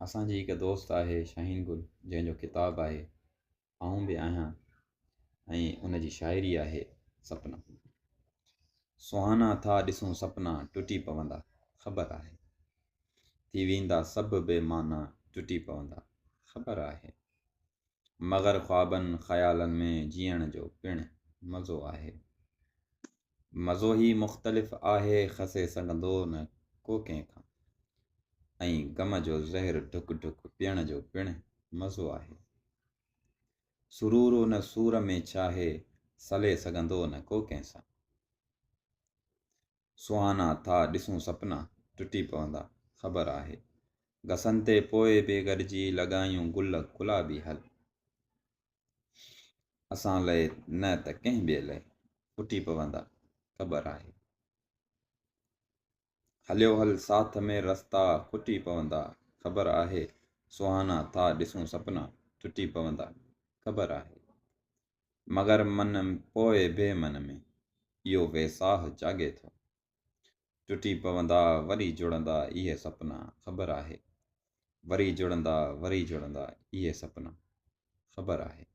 असांजी हिकु दोस्त आहे शाहीन गुल, जंहिंजो किताबु आहे आऊं बि आहियां, ऐं उनजी शाइरी आहे सपना। सुहाना था ॾिसूं सपना टुटी पवंदा, ख़बर आहे थी वेंदा सभु बेमाना टुटी पवंदा, ख़बर आहे मगर ख्वाबनि ख़यालनि में जीअण जो पिणु मज़ो आहे। मज़ो ई मुख़्तलिफ़ आहे, खसे सघंदो न को कंहिंखां, ऐं ग़म जो ज़हर ढुक ढुक पीअण जो पिणु मज़ो आहे। सुरूर न सूर में छाहे, सले सघंदो न को कंहिंसां। सुहाना था ॾिसूं सपना टुटी पवंदा, ख़बर आहे घसनि ते पोइ बि गॾिजी लॻायूं गुल गुलाबी हल। असां लाइ न त कंहिं ॿिए लाइ फुटी पवंदा, ख़बर आहे हलियो हल साथ में रस्ता खुटी पवंदा, ख़बर आहे सुहाना था ॾिसूं सपना टुटी पवंदा, ख़बर आहे मगर मन पोइ बेमन में इहो वेसाह जाॻे थो। टुटी पवंदा वरी जुड़ंदा इहे सपना, ख़बर आहे वरी जुड़ंदा इहे सपना, ख़बर आहे।